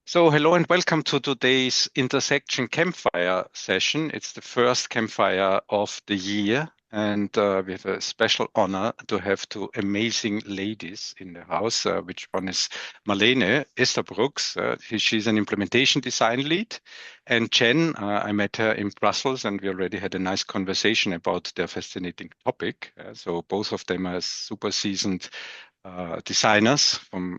So, hello and welcome to today's intersection campfire session. It's the first campfire of the year, and we have a special honor to have two amazing ladies in the house. Which one is Marlene Estabrooks. She's an implementation design lead, and Jen. I met her in Brussels, and we already had a nice conversation about their fascinating topic. So both of them are super seasoned designers from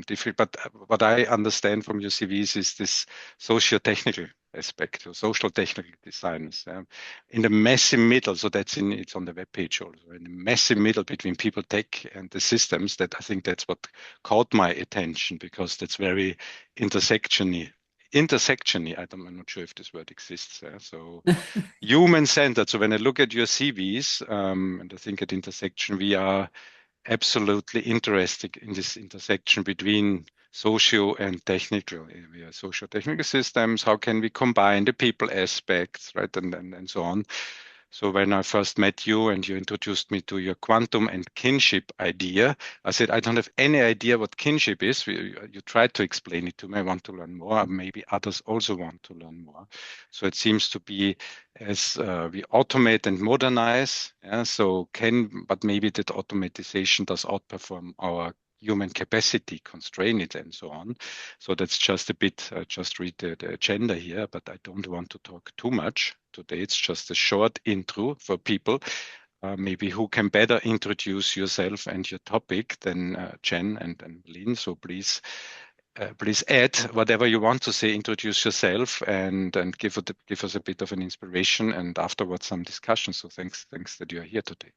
different. But what I understand from your CVs is this socio-technical aspect, or social technical designers, in the messy middle. So it's on the web page also. In the messy middle between people, tech, and the systems. That I think that's what caught my attention because that's very intersectiony. I'm not sure if this word exists. So human-centered. So when I look at your CVs, and I think at intersection we are absolutely interested in this intersection between socio and technical. We are socio-technical systems. How can we combine the people aspects, right, and so on. So when I first met you and you introduced me to your quantum and kinship idea, I said, I don't have any idea what kinship is. You tried to explain it to me. I want to learn more. Maybe others also want to learn more. So it seems to be as we automate and modernize. Yeah, but maybe that automatization does outperform our human capacity, constrain it, and so on. So that's just a bit, just read the agenda here, but I don't want to talk too much today. It's just a short intro for people. Maybe who can better introduce yourself and your topic than Jen and Lynn. So please add whatever you want to say, introduce yourself and give us a bit of an inspiration and afterwards some discussion. So thanks that you're here today.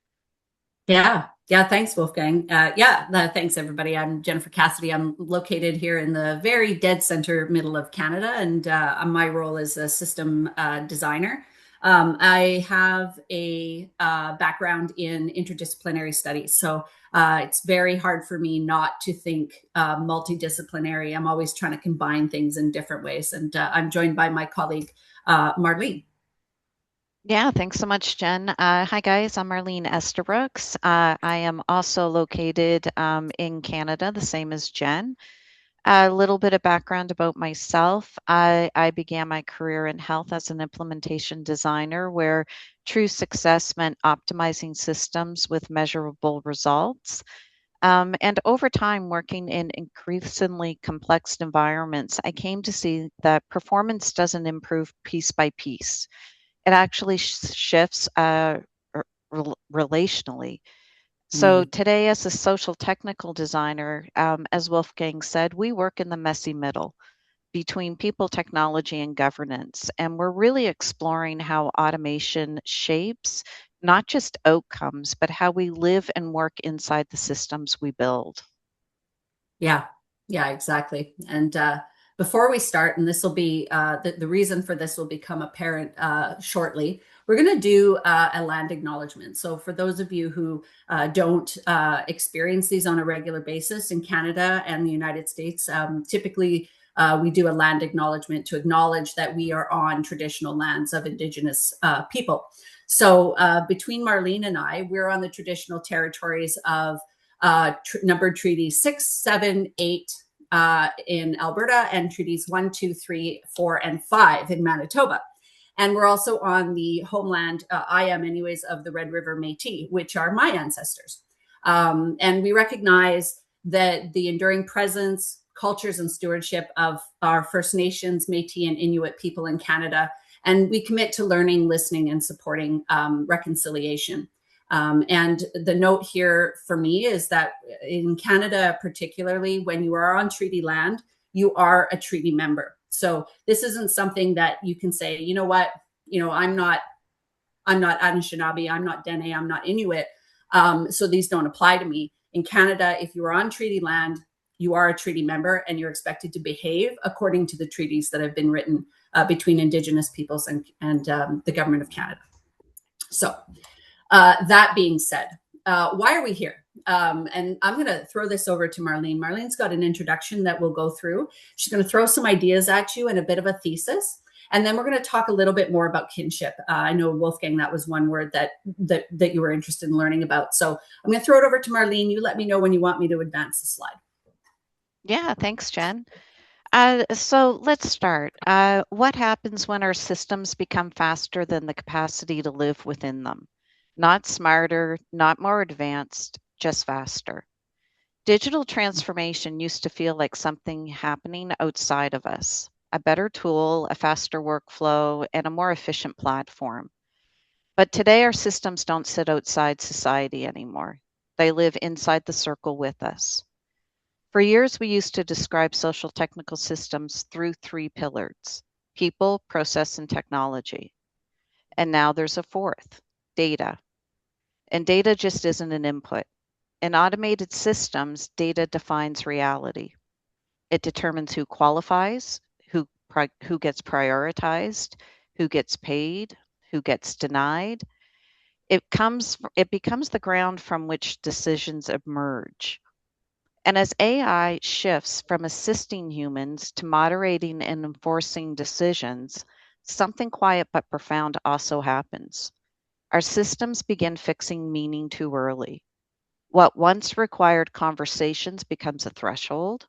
Yeah. Thanks, Wolfgang. Thanks, everybody. I'm Jennifer Cassidy. I'm located here in the very dead center middle of Canada, and my role is a system designer. I have a background in interdisciplinary studies, so it's very hard for me not to think multidisciplinary. I'm always trying to combine things in different ways, and I'm joined by my colleague, Marlene. Yeah, thanks so much, Jen. Hi, guys. I'm Marlene Estabrooks. I am also located in Canada, the same as Jen. A little bit of background about myself. I began my career in health as an implementation designer, where true success meant optimizing systems with measurable results. And over time, working in increasingly complex environments, I came to see that performance doesn't improve piece by piece. It actually shifts relationally. So Mm. today, as a social technical designer, as Wolfgang said, we work in the messy middle between people, technology, and governance. And we're really exploring how automation shapes not just outcomes, but how we live and work inside the systems we build. Yeah, yeah, exactly. And before we start, and this will be the reason for this will become apparent shortly, we're going to do a land acknowledgement. So, for those of you who don't experience these on a regular basis in Canada and the United States, typically we do a land acknowledgement to acknowledge that we are on traditional lands of indigenous people. So, between Marlene and I, we're on the traditional territories of numbered treaties 6, 7, 8 in Alberta, and treaties 1, 2, 3, 4, and 5 in Manitoba. And we're also on the homeland, I am anyways, of the Red River Métis, which are my ancestors. And we recognize that the enduring presence, cultures, and stewardship of our First Nations, Métis, and Inuit people in Canada. And we commit to learning, listening, and supporting reconciliation. And the note here for me is that in Canada, particularly when you are on treaty land, you are a treaty member. So this isn't something that you can say, you know what, I'm not Anishinaabe, I'm not Dene, I'm not Inuit. So these don't apply to me. In Canada, if you are on treaty land, you are a treaty member and you're expected to behave according to the treaties that have been written between Indigenous peoples and the government of Canada. So that being said, why are we here? And I'm going to throw this over to Marlene. Marlene's got an introduction that we'll go through. She's going to throw some ideas at you and a bit of a thesis. And then we're going to talk a little bit more about kinship. I know, Wolfgang, that was one word that you were interested in learning about. So I'm going to throw it over to Marlene. You let me know when you want me to advance the slide. Yeah, thanks, Jen. So let's start. What happens when our systems become faster than the capacity to live within them? Not smarter, not more advanced, just faster. Digital transformation used to feel like something happening outside of us, a better tool, a faster workflow, and a more efficient platform. But today, our systems don't sit outside society anymore. They live inside the circle with us. For years, we used to describe social technical systems through three pillars: people, process, and technology. And now there's a fourth: data. And data just isn't an input. In automated systems, data defines reality. It determines who qualifies, who gets prioritized, who gets paid, who gets denied. It becomes the ground from which decisions emerge. And as AI shifts from assisting humans to moderating and enforcing decisions, something quiet but profound also happens. Our systems begin fixing meaning too early. What once required conversations becomes a threshold.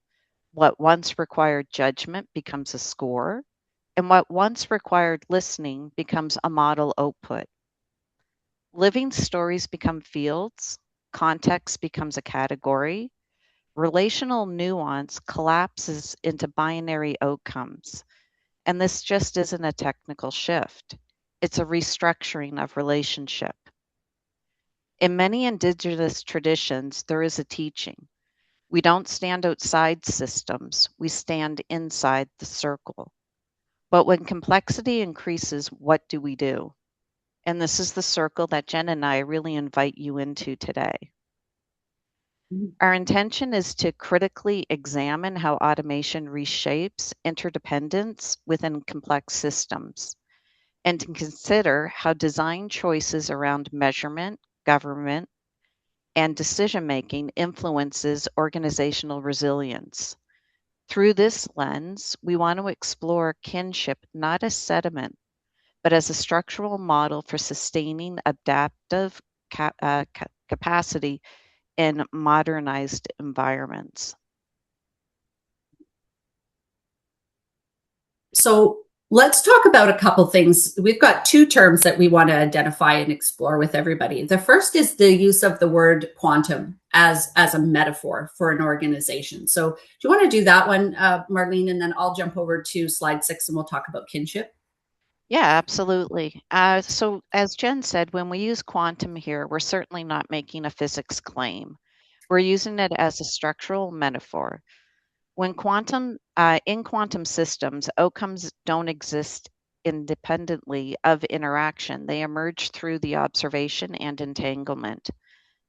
What once required judgment becomes a score. And what once required listening becomes a model output. Living stories become fields. Context becomes a category. Relational nuance collapses into binary outcomes. And this just isn't a technical shift. It's a restructuring of relationship. In many indigenous traditions, there is a teaching. We don't stand outside systems, we stand inside the circle. But when complexity increases, what do we do? And this is the circle that Jen and I really invite you into today. Our intention is to critically examine how automation reshapes interdependence within complex systems, and to consider how design choices around measurement, government, and decision-making influences organizational resilience. Through this lens, we want to explore kinship not as sediment, but as a structural model for sustaining adaptive capacity in modernized environments. So let's talk about a couple things. We've got two terms that we want to identify and explore with everybody. The first is the use of the word quantum as a metaphor for an organization. So do you want to do that one, Marlene, and then I'll jump over to slide 6 and we'll talk about kinship. Yeah, absolutely. So as Jen said, when we use quantum here, we're certainly not making a physics claim. We're using it as a structural metaphor. When in quantum systems, outcomes don't exist independently of interaction. They emerge through the observation and entanglement.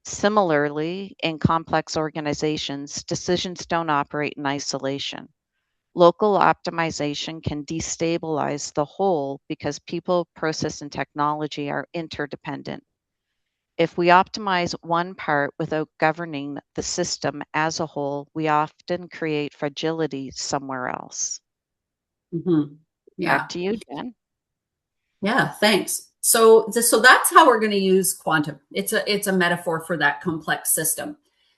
Similarly, in complex organizations, decisions don't operate in isolation. Local optimization can destabilize the whole because people, process, and technology are interdependent. If we optimize one part without governing the system as a whole, we often create fragility somewhere else. Mm-hmm. Yeah. Back to you, Jen. Yeah, thanks. So that's how we're going to use quantum. It's a metaphor for that complex system.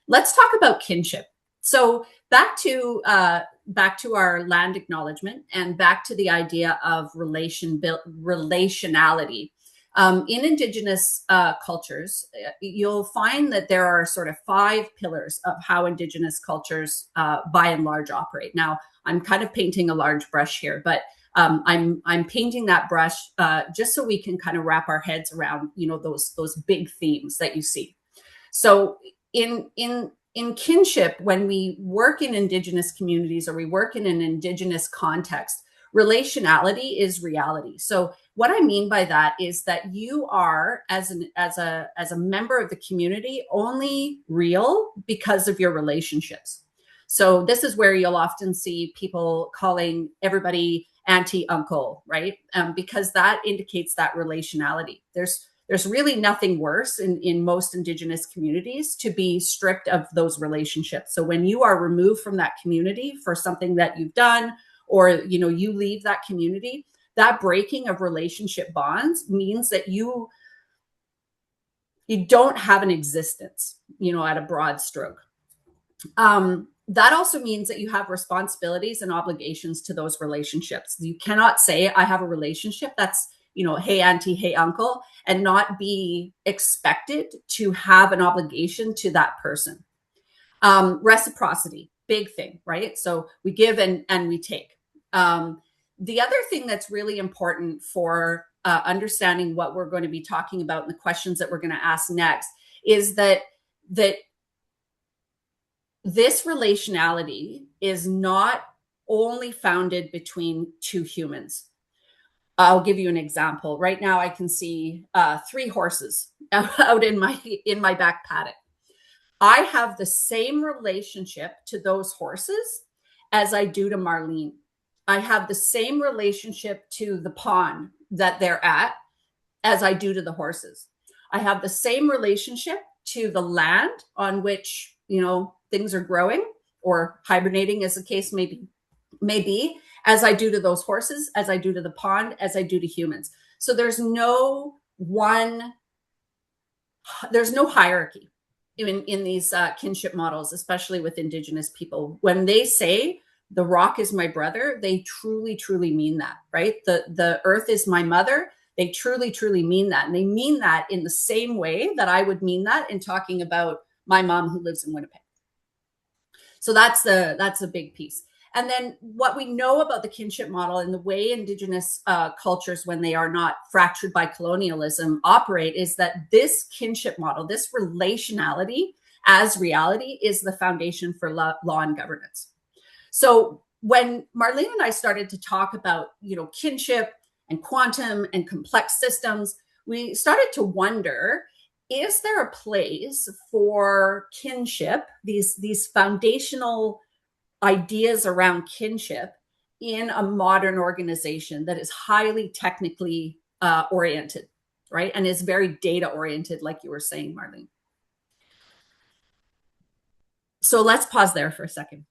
Let's talk about kinship. So back to our land acknowledgement and back to the idea of relationality. In indigenous cultures, you'll find that there are sort of 5 pillars of how indigenous cultures, by and large, operate. Now, I'm kind of painting a large brush here, but I'm painting that brush just so we can kind of wrap our heads around, those big themes that you see. So in kinship, when we work in indigenous communities or we work in an indigenous context, relationality is reality. So what I mean by that is that you are, as a member of the community, only real because of your relationships. So this is where you'll often see people calling everybody auntie, uncle, right? Because that indicates that relationality. There's really nothing worse in most indigenous communities to be stripped of those relationships. So when you are removed from that community for something that you've done, or you leave that community, that breaking of relationship bonds means that you don't have an existence, at a broad stroke. that also means that you have responsibilities and obligations to those relationships. You cannot say, I have a relationship that's, hey, auntie, hey, uncle, and not be expected to have an obligation to that person. Reciprocity, big thing, right? So we give and we take. The other thing that's really important for understanding what we're going to be talking about and the questions that we're going to ask next is that this relationality is not only founded between two humans. I'll give you an example. Right now, I can see 3 horses out in my back paddock. I have the same relationship to those horses as I do to Marlene. I have the same relationship to the pond that they're at as I do to the horses. I have the same relationship to the land on which, things are growing or hibernating, as the case may be, as I do to those horses, as I do to the pond, as I do to humans. So there's no hierarchy in these kinship models, especially with indigenous people. When they say the rock is my brother, they truly, truly mean that, right? The earth is my mother. They truly, truly mean that. And they mean that in the same way that I would mean that in talking about my mom who lives in Winnipeg. So that's a big piece. And then what we know about the kinship model and the way indigenous cultures, when they are not fractured by colonialism, operate is that this kinship model, this relationality as reality, is the foundation for law and governance. So when Marlene and I started to talk about, kinship and quantum and complex systems, we started to wonder, is there a place for kinship, these foundational ideas around kinship in a modern organization that is highly technically oriented, right? And is very data oriented, like you were saying, Marlene. So let's pause there for a second.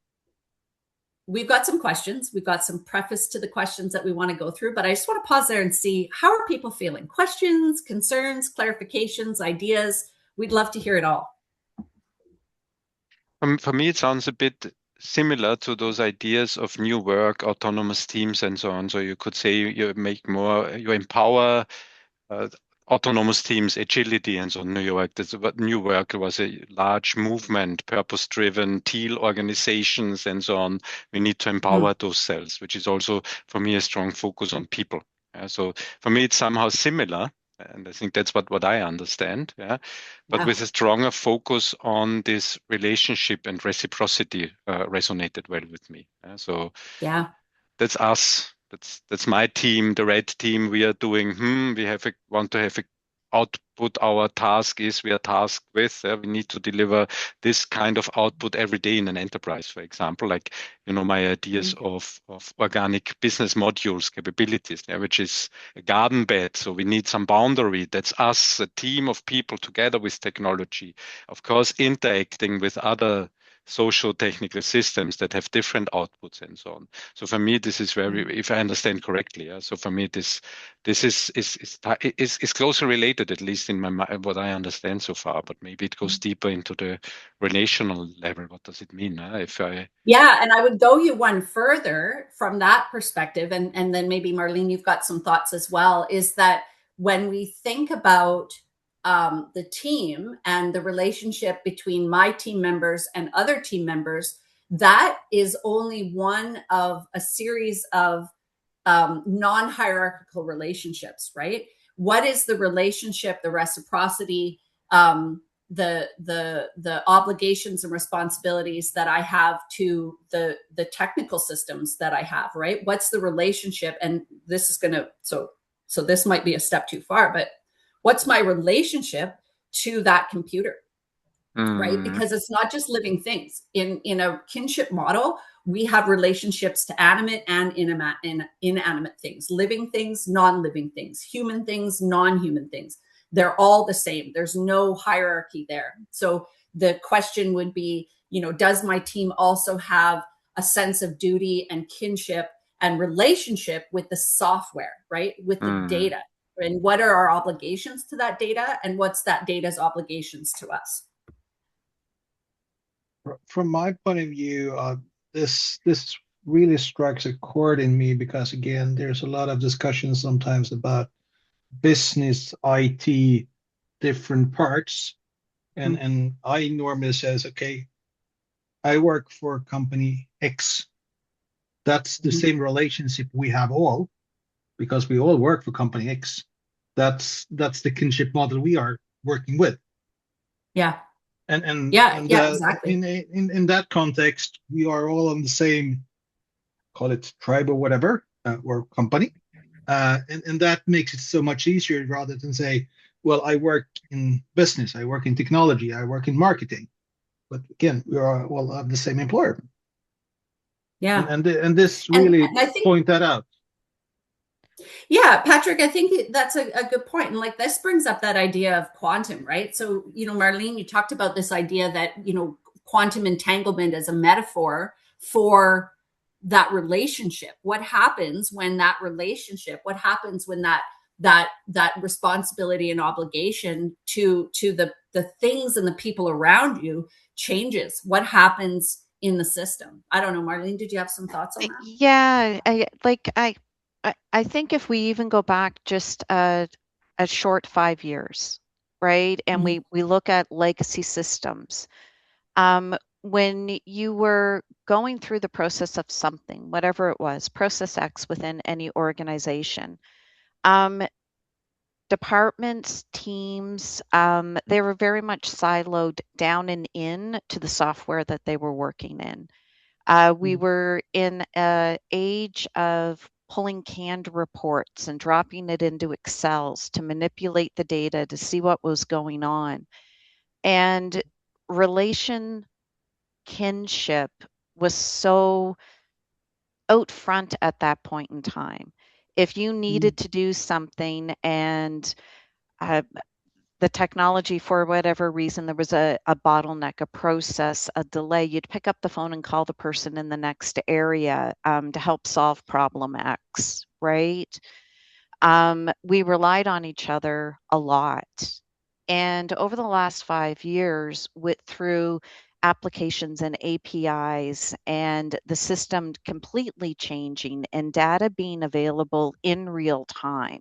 We've got some questions. We've got some preface to the questions that we want to go through, but I just want to pause there and see, how are people feeling? Questions, concerns, clarifications, ideas? We'd love to hear it all. For me, it sounds a bit similar to those ideas of new work, autonomous teams, and so on. So you could say you empower autonomous teams, agility, and so on. New York. That's what New Work was, a large movement, purpose-driven teal organizations, and so on. We need to empower those cells, which is also for me a strong focus on people. So for me, it's somehow similar. And I think that's what I understand. But with a stronger focus on this relationship and reciprocity resonated well with me. So that's us. That's my team, the red team. We are doing. Want to have a output. Our task is we are tasked with. We need to deliver this kind of output every day in an enterprise. For example, like my ideas of organic business modules capabilities, which is a garden bed. So we need some boundary. That's us, a team of people together with technology. Of course, interacting with other socio-technical systems that have different outputs and so on. So for me, this is very, if I understand correctly. So for me, this is closely related, at least in my mind, what I understand so far. But maybe it goes deeper into the relational level. What does it mean? Yeah, and I would go you one further from that perspective, and then maybe Marlene, you've got some thoughts as well. Is that when we think about the team and the relationship between my team members and other team members, that is only one of a series of non-hierarchical relationships, right? What is the relationship, the reciprocity, the obligations and responsibilities that I have to the technical systems that I have, right? What's the relationship? And this is going to, so this might be a step too far, but what's my relationship to that computer, right? Because it's not just living things. In a kinship model, we have relationships to animate and inanimate things, living things, non-living things, human things, non-human things. They're all the same. There's no hierarchy there. So the question would be, does my team also have a sense of duty and kinship and relationship with the software, right? With the data? And what are our obligations to that data? And what's that data's obligations to us? from my point of view, this really strikes a chord in me because again, there's a lot of discussion sometimes about business, IT, different parts, and I normally says, okay, I work for company X. That's the same relationship we have all because we all work for company X. That's the kinship model we are working with. Yeah. And Exactly. in that context, we are all on the same, call it tribe or whatever, or company. And that makes it so much easier rather than say, well, I work in business, I work in technology, I work in marketing. But again, we are all of the same employer. Yeah. And this And really I think, point that out. yeah, Patrick, I think that's a good point. And like this brings up that idea of quantum, right? So, Marlene, you talked about this idea that, quantum entanglement as a metaphor for that relationship. What happens when that relationship, what happens when that responsibility and obligation to the things and the people around you changes? What happens in the system? I don't know, Marlene, did you have some thoughts on that? Yeah, I think if we even go back just a short 5 years, right? And we look at legacy systems. When you were going through the process of something, whatever it was, process X within any organization, departments, teams, they were very much siloed down and in to the software that they were working in. We were in an age of pulling canned reports and dropping it into Excels to manipulate the data to see what was going on. And relation kinship was so out front at that point in time. If you needed to do something and uh, the technology, for whatever reason, there was a bottleneck, a process, a delay, you'd pick up the phone and call the person in the next area to help solve problem X, right? We relied on each other a lot. And over the last 5 years, through applications and APIs and the system completely changing and data being available in real time,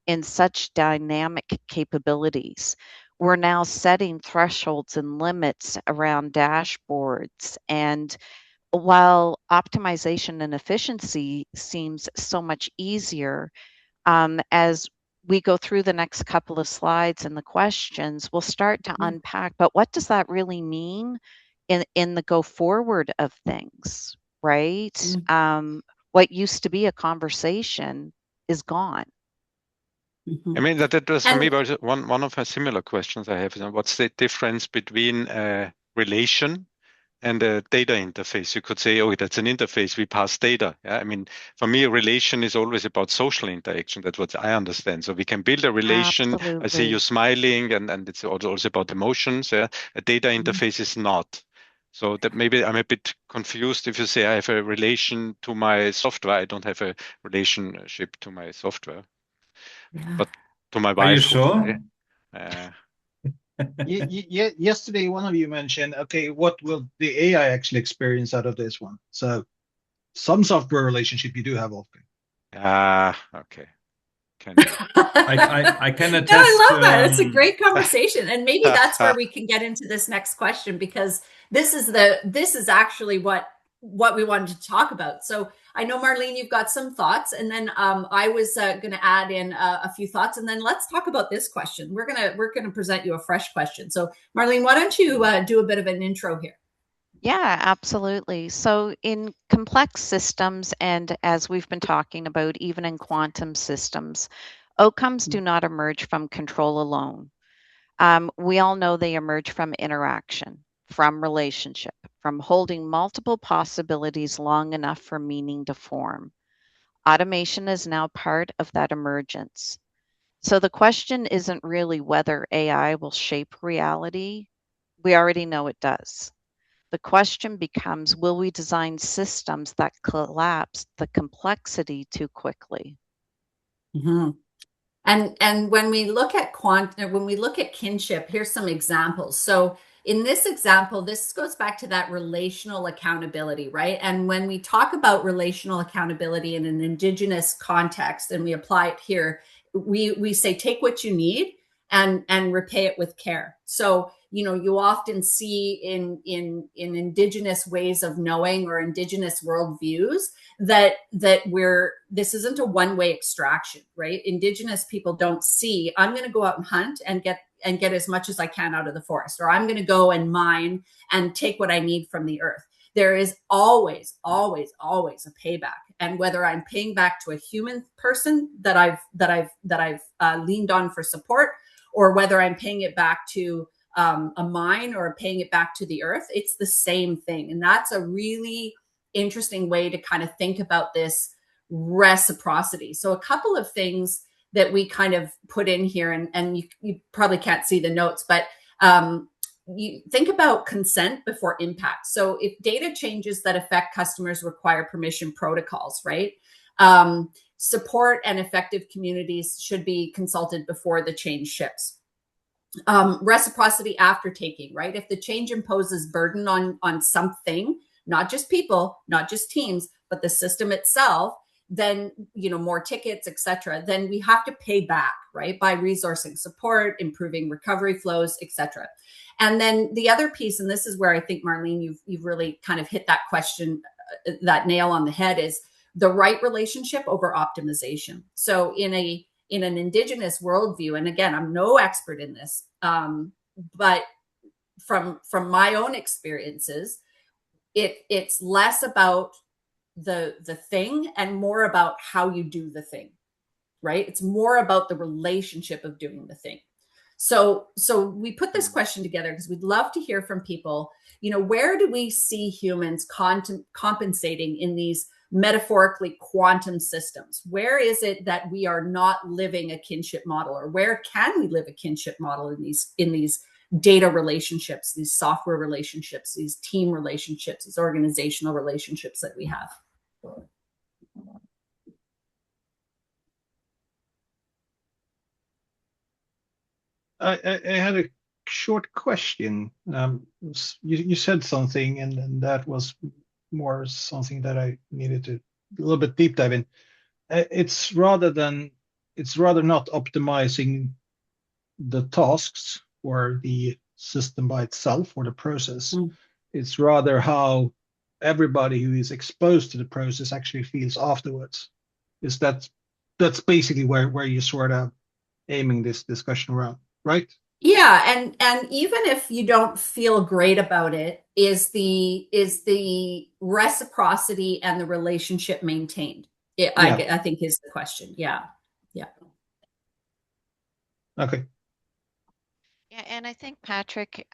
in such dynamic capabilities. We're now setting thresholds and limits around dashboards. And while optimization and efficiency seems so much easier, as we go through the next couple of slides and the questions, we'll start to unpack, but what does that really mean in the go forward of things, right? What used to be a conversation is gone. I mean, that was for me And was one of my similar questions I have. What's the difference between a relation and a data interface? You could say, oh, that's an interface. We pass data. Yeah? I mean, for me, a relation is always about social interaction. That's what I understand. So we can build a relation. I see you Absolutely. smiling, and it's also about emotions. Yeah? A data interface is not. So that maybe I'm a bit confused if you say I have a relation to my software. I don't have a relationship to my software, but to my Are you wife, hopefully. sure? Yesterday, one of you mentioned, okay, what will the AI actually experience out of this one? So some software relationship you do have, Wolfgang. Okay. Can be. I can No, attest. I love that. It's a great conversation. And maybe that's where we can get into this next question, because this is actually what we wanted to talk about. So I know, Marlene, you've got some thoughts, and then I was going to add in a few thoughts, and then let's talk about this question. We're gonna present you a fresh question. So Marlene, why don't you do a bit of an intro here? Yeah, absolutely. So in complex systems, and as we've been talking about, even in quantum systems, outcomes do not emerge from control alone. We all know they emerge from interaction, from relationship, from holding multiple possibilities long enough for meaning to form. Automation is now part of that emergence. So the question isn't really whether AI will shape reality. We already know it does. The question becomes, will we design systems that collapse the complexity too quickly? And when we look at when we look at kinship, here's some examples. So in this example, this goes back to that relational accountability, right? And when we talk about relational accountability in an indigenous context and we apply it here, we say take what you need and repay it with care. So, you know, you often see in indigenous ways of knowing or indigenous worldviews that this isn't a one-way extraction, right? Indigenous people don't see, I'm going to go out and hunt and get as much as I can out of the forest, or I'm going to go and mine and take what I need from the earth. There is always, always, always a payback. And whether I'm paying back to a human person that I've leaned on for support, or whether I'm paying it back to a mine or paying it back to the earth, it's the same thing. And that's a really interesting way to kind of think about this reciprocity. So a couple of things that we kind of put in here, and you probably can't see the notes, but you think about consent before impact. So if data changes that affect customers require permission protocols, right? Support and effective communities should be consulted before the change ships. Reciprocity after taking, right? If the change imposes burden on something, not just people, not just teams, but the system itself, then, you know, more tickets, etc., then we have to pay back, right? By resourcing support, improving recovery flows, etc. And then the other piece, and this is where I think, Marlene, you've really kind of hit that question, that nail on the head, is the right relationship over optimization. So in an indigenous worldview, and again, I'm no expert in this, but from my own experiences, it's less about the thing and more about how you do the thing, right? It's more about the relationship of doing the thing. So we put this question together because we'd love to hear from people, you know, where do we see humans compensating in these metaphorically quantum systems? Where is it that we are not living a kinship model, or where can we live a kinship model in these data relationships, these software relationships, these team relationships, these organizational relationships that we have? I had a short question. You said something, and that was more something that I needed to a little bit deep dive in. It's rather not optimizing the tasks or the system by itself or the process. It's rather how everybody who is exposed to the process actually feels afterwards. That's basically where you sort of aiming this discussion around, right? Yeah, and even if you don't feel great about it, is the reciprocity and the relationship maintained? I think is the question. Yeah. Okay. Yeah, and I think, Patrick,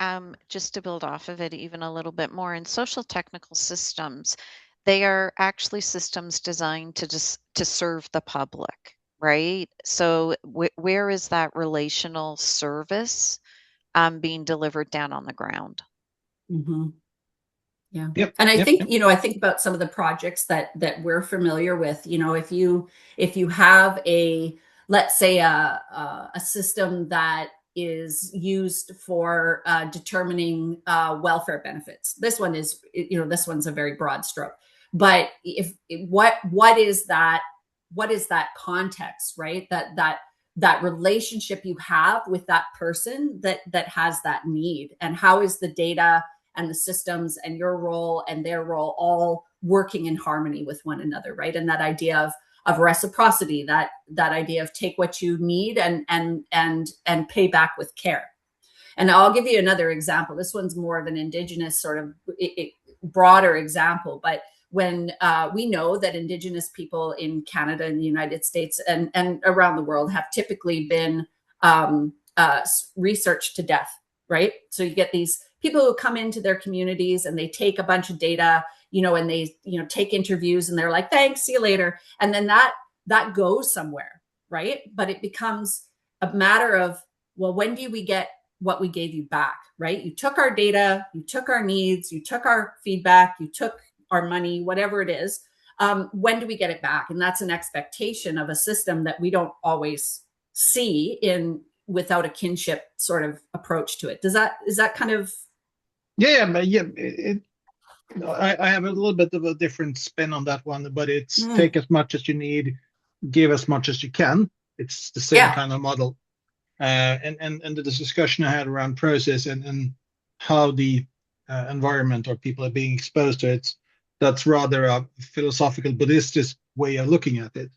just to build off of it even a little bit more, in social technical systems, they are actually systems designed to serve the public, right? So where is that relational service being delivered down on the ground? Mm-hmm. Yeah. Yep. And I think, you know, I think about some of the projects that we're familiar with. You know, if you have let's say a system that is used for determining welfare benefits. This one is, you know, this one's a very broad stroke. But what is that context, right? That relationship you have with that person that has that need, and how is the data and the systems and your role and their role all working in harmony with one another, right? And that idea of reciprocity, that idea of take what you need and pay back with care. And I'll give you another example. This one's more of an indigenous sort of broader example, but when we know that indigenous people in Canada and the United States and around the world have typically been researched to death, right? So you get these people who come into their communities and they take a bunch of data, you know, and they, you know, take interviews and they're like, thanks, see you later. And then that goes somewhere, right? But it becomes a matter of, well, when do we get what we gave you back, right? You took our data, you took our needs, you took our feedback, you took our money, whatever it is. When do we get it back? And that's an expectation of a system that we don't always see without a kinship sort of approach to it. Is that kind of I have a little bit of a different spin on that one, but it's Mm, take as much as you need, give as much as you can. It's the same yeah, kind of model. And the discussion I had around process and how the environment or people are being exposed to it, that's rather a philosophical Buddhist way of looking at it.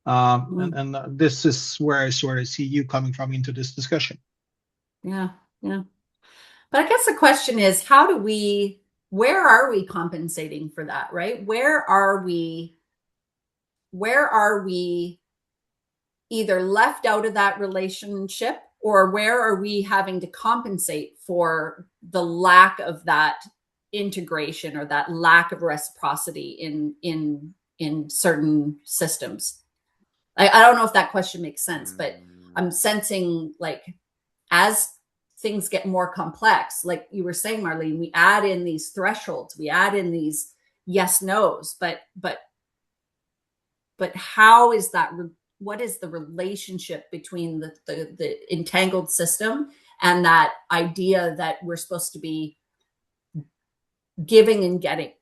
mm, And this is where I sort of see you coming from into this discussion. yeah, yeah. But I guess the question is, where are we compensating for that, right? Where are we either left out of that relationship, or where are we having to compensate for the lack of that integration or that lack of reciprocity in certain systems? I don't know if that question makes sense, but I'm sensing, like, as things get more complex, like you were saying, Marlene, we add in these thresholds, we add in these yes nos, but how is that, what is the relationship between the entangled system and that idea that we're supposed to be giving and getting?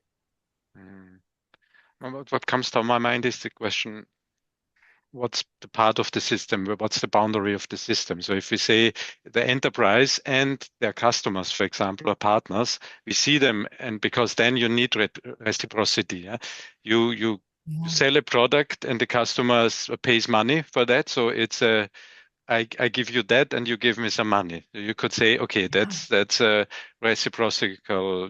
What comes to my mind is the question, what's the part of the system? What's the boundary of the system? So if we say the enterprise and their customers, for example, or partners, we see them, and because then you need reciprocity. Yeah? You sell a product and the customer pays money for that. So it's I give you that and you give me some money. You could say, okay, that's a reciprocal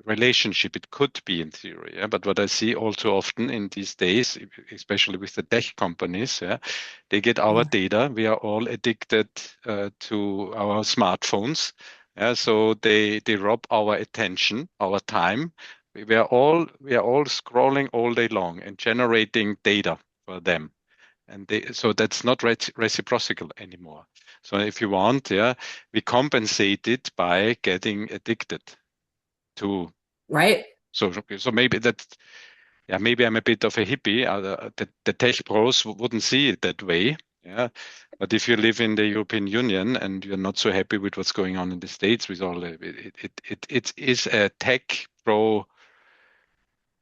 relationship. It could be in theory, yeah? But what I see all too often in these days, especially with the tech companies, yeah, they get our data. We are all addicted to our smartphones. Yeah? So they rob our attention, our time. We are all scrolling all day long and generating data for them. And so that's not reciprocal anymore. So if you want, yeah, we compensate it by getting addicted to. Right. So maybe that, yeah, maybe I'm a bit of a hippie. The tech pros wouldn't see it that way. Yeah. But if you live in the European Union and you're not so happy with what's going on in the States with all it is a tech pro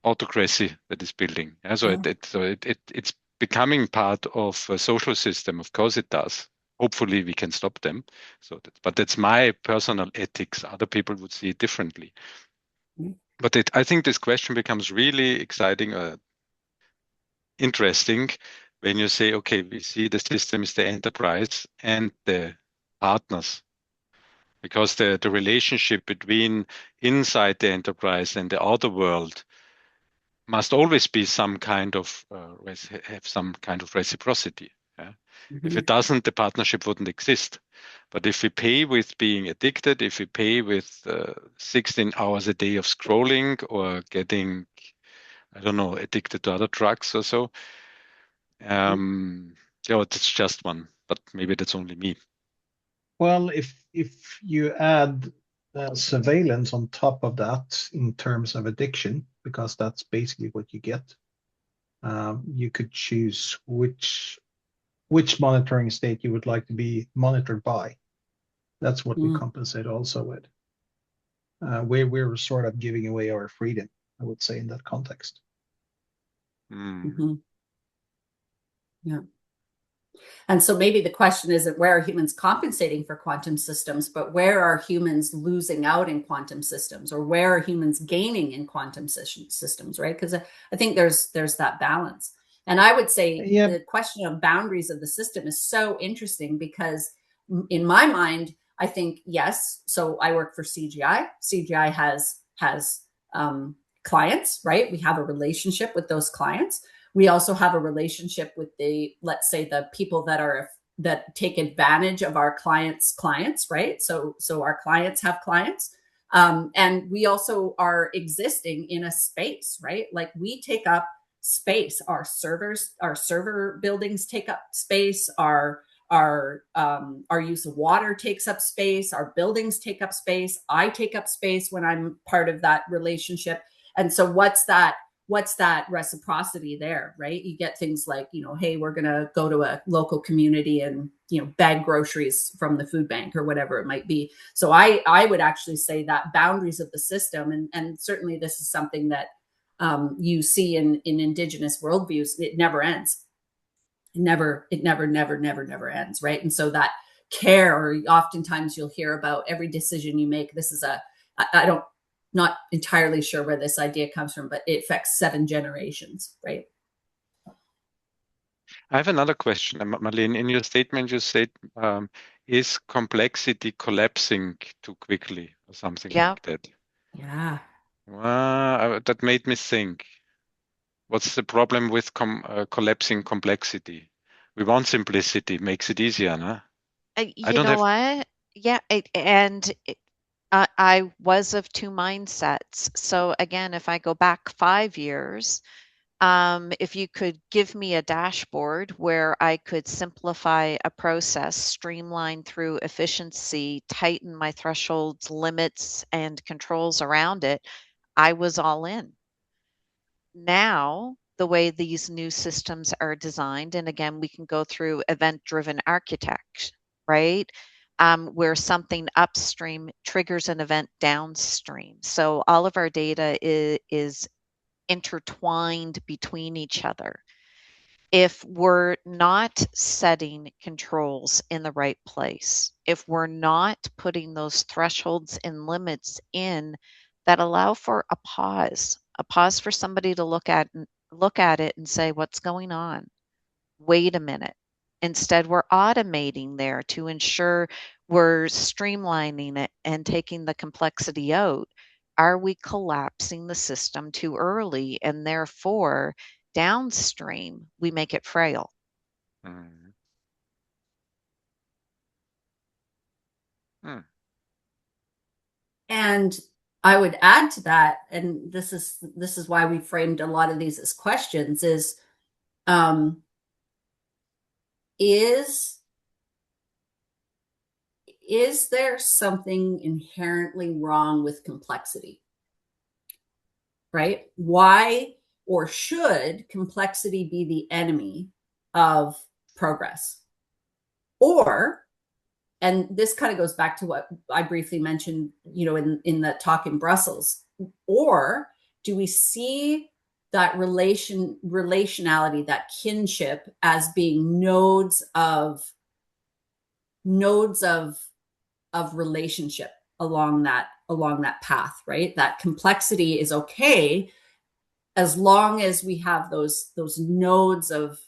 autocracy that is building. Yeah, so it's becoming part of a social system. Of course, it does. Hopefully, we can stop them. But that's my personal ethics. Other people would see it differently. But I think this question becomes really exciting, interesting, when you say, okay, we see the system is the enterprise and the partners, because the relationship between inside the enterprise and the outer world must always be some kind of have some kind of reciprocity. Yeah? If it doesn't, the partnership wouldn't exist. But if we pay with being addicted, if we pay with 16 hours a day of scrolling or getting, I don't know, addicted to other drugs or so, it's just one. But maybe that's only me. Well, if you add surveillance on top of that in terms of addiction, because that's basically what you get, you could choose which monitoring state you would like to be monitored by. That's what we compensate also with. We're sort of giving away our freedom, I would say, in that context. Yeah. And so maybe the question isn't where are humans compensating for quantum systems, but where are humans losing out in quantum systems, or where are humans gaining in quantum systems, right? Because I think there's that balance. And I would say the question of boundaries of the system is so interesting, because in my mind, I think, yes, so I work for CGI. CGI has clients, right? We have a relationship with those clients. We also have a relationship with let's say, the people that take advantage of our clients' right? So our clients have clients. And we also are existing in a space, right? Like, we take up space. Our server buildings take up space. Our use of water takes up space. Our buildings take up space. I take up space when I'm part of that relationship. And so what's that what's that reciprocity there, right? You get things like, hey, we're going to go to a local community and, bag groceries from the food bank or whatever it might be. So I would actually say that boundaries of the system, and certainly this is something that you see in indigenous worldviews, it never ends. It never ends, right? And so that care, or oftentimes you'll hear about every decision you make. This is not entirely sure where this idea comes from, but it affects 7 generations, right? I have another question, Marlene. In your statement, you said, is complexity collapsing too quickly or something like that? Yeah. That made me think. What's the problem with collapsing complexity? We want simplicity, makes it easier, no? What? Yeah, I was of 2 mindsets. So again, if I go back 5 years, if you could give me a dashboard where I could simplify a process, streamline through efficiency, tighten my thresholds, limits, and controls around it, I was all in. Now, the way these new systems are designed, and again, we can go through event-driven architecture, right? Where something upstream triggers an event downstream. So all of our data is intertwined between each other. If we're not setting controls in the right place, if we're not putting those thresholds and limits in that allow for a pause for somebody to look at it and say, what's going on? Wait a minute. Instead, we're automating there to ensure we're streamlining it and taking the complexity out. Are we collapsing the system too early, and therefore downstream we make it frail? Mm. Hmm. And I would add to that, and this is why we framed a lot of these as questions, is there something inherently wrong with complexity? Right? Why or should complexity be the enemy of progress? Or, and this kind of goes back to what I briefly mentioned, in the talk in Brussels, or do we see that relationality, that kinship, as being nodes of relationship along that path, right? That complexity is okay as long as we have those nodes of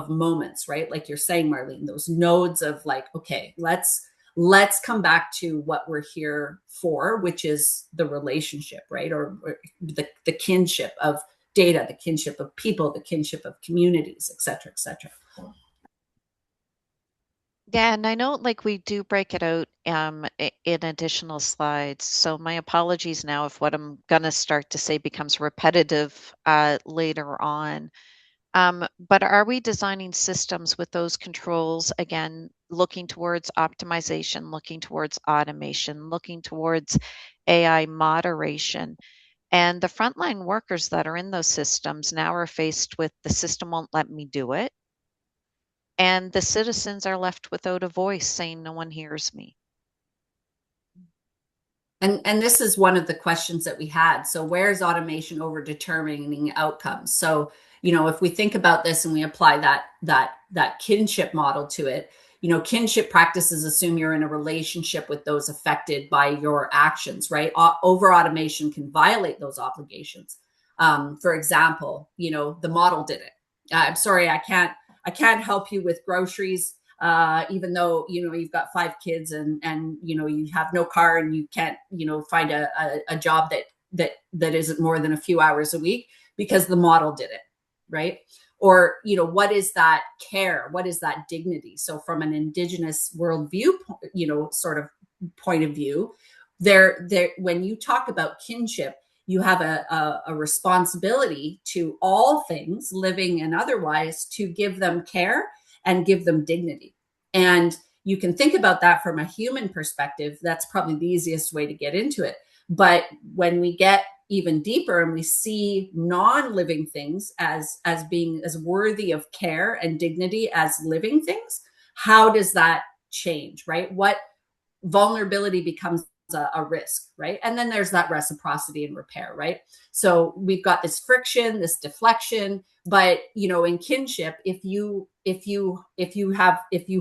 moments, right? Like you're saying, Marlene, those nodes of like, okay, let's come back to what we're here for, which is the relationship, right? Or the kinship of data, the kinship of people, the kinship of communities, et cetera, et cetera. Yeah, and I know like we do break it out in additional slides. So my apologies now if what I'm gonna start to say becomes repetitive later on. But are we designing systems with those controls, again, looking towards optimization, looking towards automation, looking towards AI moderation? And the frontline workers that are in those systems now are faced with the system won't let me do it. And the citizens are left without a voice saying no one hears me. And this is one of the questions that we had. So where's automation over determining outcomes? So, if we think about this and we apply that kinship model to it, kinship practices assume you're in a relationship with those affected by your actions, right? Over automation can violate those obligations. For example, the model did it. I'm sorry, I can't help you with groceries. Even though you've got 5 kids and you have no car and you can't find a job that isn't more than a few hours a week, because the model did it, right? Or what is that care? What is that dignity? So from an indigenous worldview sort of point of view, there when you talk about kinship, you have a responsibility to all things, living and otherwise, to give them care and give them dignity. And you can think about that from a human perspective. That's probably the easiest way to get into it. But when we get even deeper and we see non-living things as being as worthy of care and dignity as living things, how does that change, right? What vulnerability becomes a risk, right? And then there's that reciprocity and repair, right? So we've got this friction, this deflection, but in kinship, if you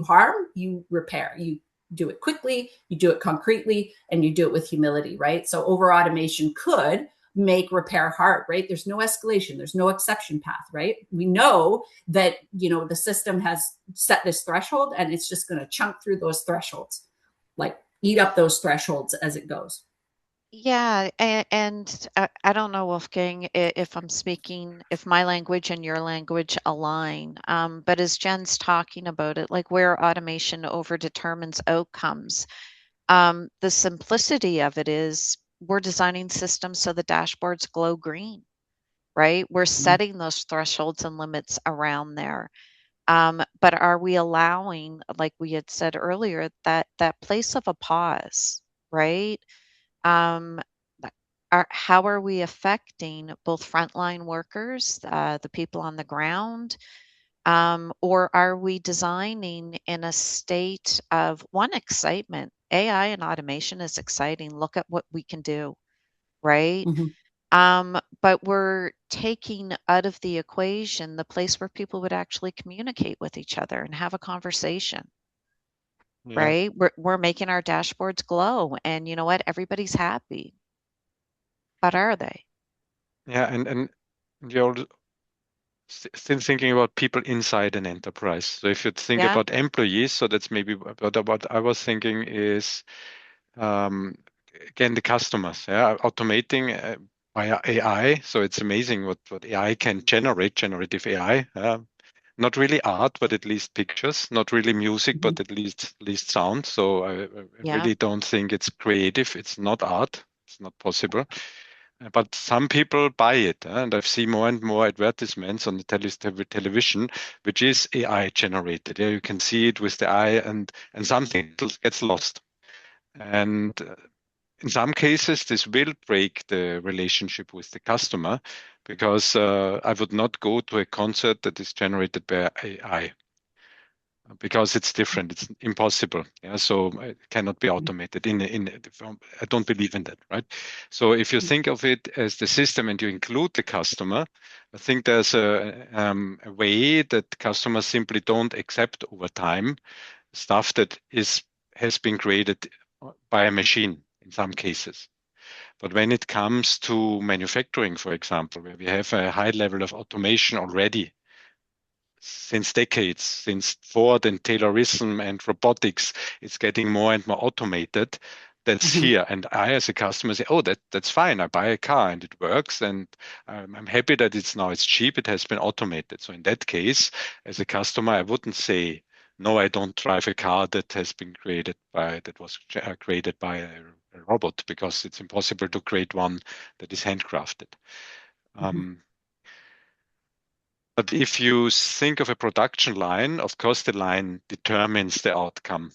harm, you repair, you do it quickly, you do it concretely, and you do it with humility, right? So over automation could make repair hard, right? There's no escalation, there's no exception path, right? We know that the system has set this threshold and it's just going to chunk through those thresholds, like eat up those thresholds as it goes. Yeah, and I don't know, Wolfgang, if I'm speaking, if my language and your language align. But as Jen's talking about it, like where automation overdetermines outcomes, the simplicity of it is we're designing systems so the dashboards glow green, right? We're setting those thresholds and limits around there. But are we allowing, like we had said earlier, that place of a pause, right? Um, how are we affecting both frontline workers, the people on the ground, or are we designing in a state of excitement? AI and automation is exciting. Look at what we can do, right? But we're taking out of the equation the place where people would actually communicate with each other and have a conversation. Yeah. Right? We're making our dashboards glow, and you know what? Everybody's happy. But are they? Yeah, and you're still thinking about people inside an enterprise. So if you think Yeah. about employees, so that's maybe what I was thinking is again the customers. Yeah, automating via AI. So it's amazing what AI can generate, generative AI. Not really art, but at least pictures. Not really music, but at least sound. So I Yeah. really don't think it's creative. It's not art. It's not possible. But some people buy it, and I've seen more and more advertisements on the television, which is AI generated. Yeah, you can see it with the eye, and something gets lost. And in some cases, this will break the relationship with the customer, because I would not go to a concert that is generated by AI. Because it's different, it's impossible. Yeah, so it cannot be automated. I don't believe in that, right? So if you think of it as the system and you include the customer, I think there's a way that customers simply don't accept over time stuff that has been created by a machine in some cases. But when it comes to manufacturing, for example, where we have a high level of automation already, since decades, since Ford and Taylorism and robotics, it's getting more and more automated. That's here. And I, as a customer, say, oh, that's fine. I buy a car and it works. And I'm happy that it's cheap. It has been automated. So in that case, as a customer, I wouldn't say, no, I don't drive a car that was created by a robot, because it's impossible to create one that is handcrafted. But if you think of a production line, of course, the line determines the outcome,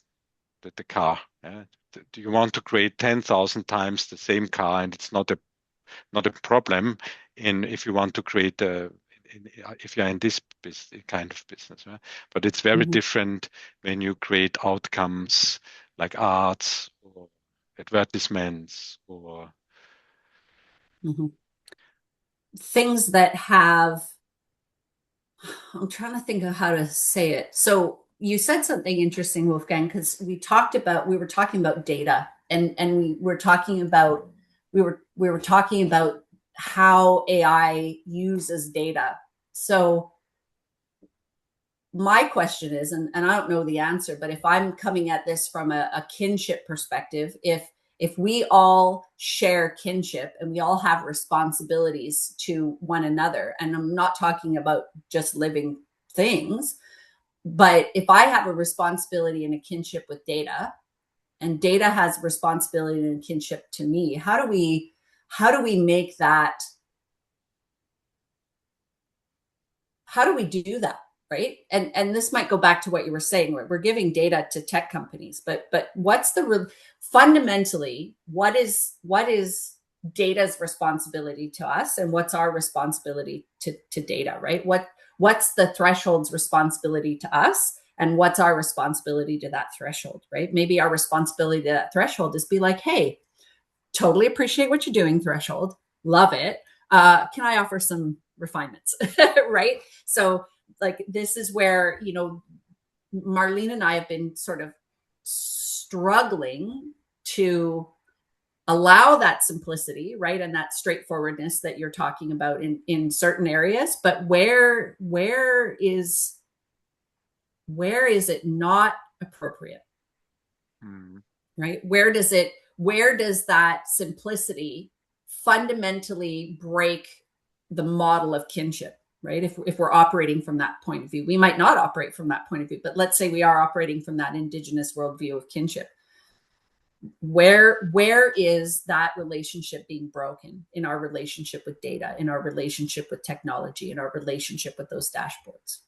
that the car. Yeah? Do you want to create 10,000 times the same car, and it's not a problem if you want to create if you're in this kind of business. Right? But it's very different when you create outcomes like arts or advertisements or things that have, I'm trying to think of how to say it. So you said something interesting, Wolfgang, because we were talking about data, and we were talking about how AI uses data. So my question is, and I don't know the answer, but if I'm coming at this from a kinship perspective, if we all share kinship and we all have responsibilities to one another, and I'm not talking about just living things, but if I have a responsibility and a kinship with data, and data has responsibility and kinship to me, how do we make that? How do we do that? Right. And this might go back to what you were saying, where we're giving data to tech companies, but what's fundamentally, what is data's responsibility to us and what's our responsibility to data, right? What's the threshold's responsibility to us and what's our responsibility to that threshold, right? Maybe our responsibility to that threshold is be like, hey, totally appreciate what you're doing, threshold, love it. Can I offer some refinements, right? So like, this is where, you know, Marlene and I have been sort of struggling to allow that simplicity, right, and that straightforwardness that you're talking about in certain areas. But where is it not appropriate? Right? Where does that simplicity fundamentally break the model of kinship? Right? If we're operating from that point of view, we might not operate from that point of view, but let's say we are operating from that indigenous worldview of kinship. Where is that relationship being broken in our relationship with data, in our relationship with technology, in our relationship with those dashboards,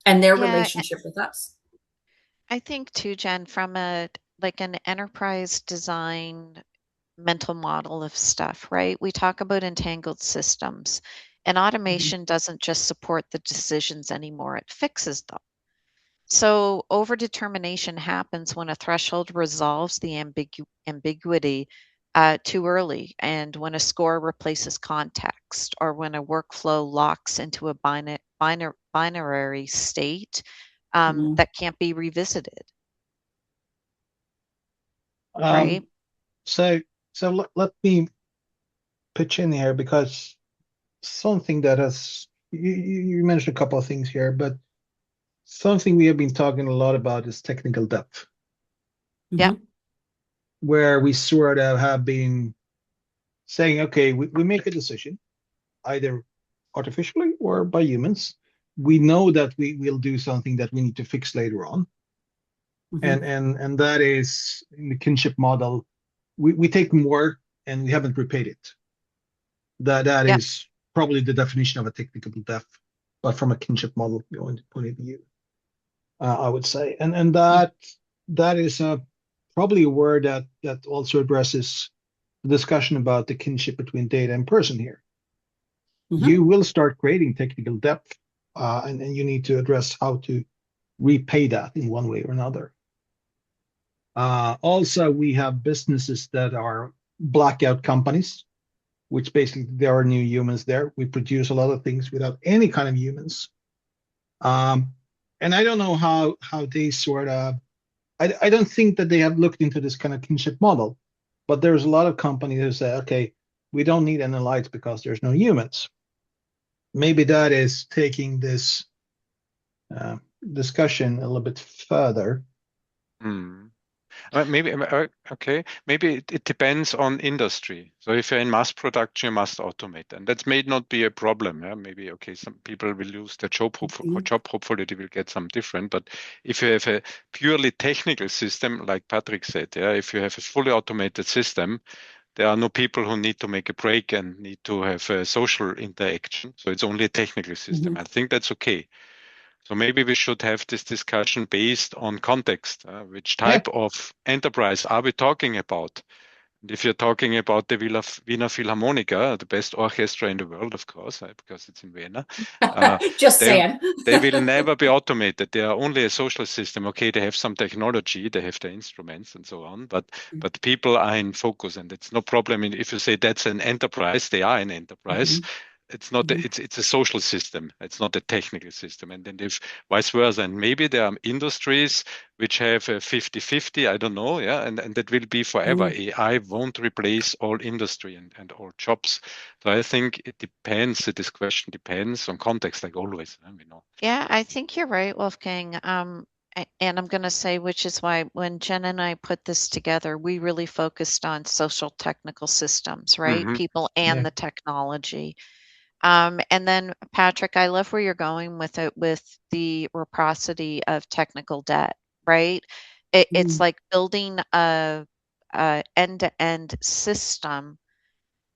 and their relationship with us? I think too, Jen, from an enterprise design mental model of stuff, right? We talk about entangled systems, and automation doesn't just support the decisions anymore, it fixes them. So overdetermination happens when a threshold resolves the ambiguity too early, and when a score replaces context, or when a workflow locks into a binary state that can't be revisited. Right? So let me pitch in here, because something that has, you mentioned a couple of things here, but something we have been talking a lot about is technical depth. Yeah. Where we sort of have been saying, okay, we make a decision, either artificially or by humans. We know that we will do something that we need to fix later on. And that is, in the kinship model, we take more and we haven't repaid it. That is probably the definition of a technical depth, but from a kinship model point of view, I would say. And that is probably a word that also addresses the discussion about the kinship between data and person here. You will start creating technical depth, and you need to address how to repay that in one way or another. Also, we have businesses that are blackout companies, which basically there are new humans there. We produce a lot of things without any kind of humans. And I don't know how they sort of, I don't think that they have looked into this kind of kinship model, but there's a lot of companies who say, okay, we don't need any lights because there's no humans. Maybe that is taking this discussion a little bit further. Maybe okay. Maybe it depends on industry. So if you're in mass production, you must automate, and that may not be a problem. Yeah? Maybe okay, some people will lose their job. Hopefully they will get some different. But if you have a purely technical system, like Patrick said, yeah, if you have a fully automated system, there are no people who need to make a break and need to have a social interaction. So it's only a technical system. I think that's okay. So maybe we should have this discussion based on context. Which type of enterprise are we talking about? And if you're talking about the Wiener Philharmoniker, the best orchestra in the world, of course, because it's in Vienna. Just saying. They will never be automated. They are only a social system. Okay, they have some technology, they have the instruments and so on, but people are in focus, and it's no problem. If you say that's an enterprise, they are an enterprise. It's not. It's a social system. It's not a technical system. And then if vice versa, and maybe there are industries which have a 50-50. I don't know. Yeah, and that will be forever. AI won't replace all industry and all jobs. So I think it depends. This question depends on context, like always. We know. Yeah, I think you're right, Wolfgang. And I'm going to say, which is why when Jen and I put this together, we really focused on social technical systems, right? People and the technology. And then, Patrick, I love where you're going with it, with the reciprocity of technical debt, right? It's like building a end-to-end system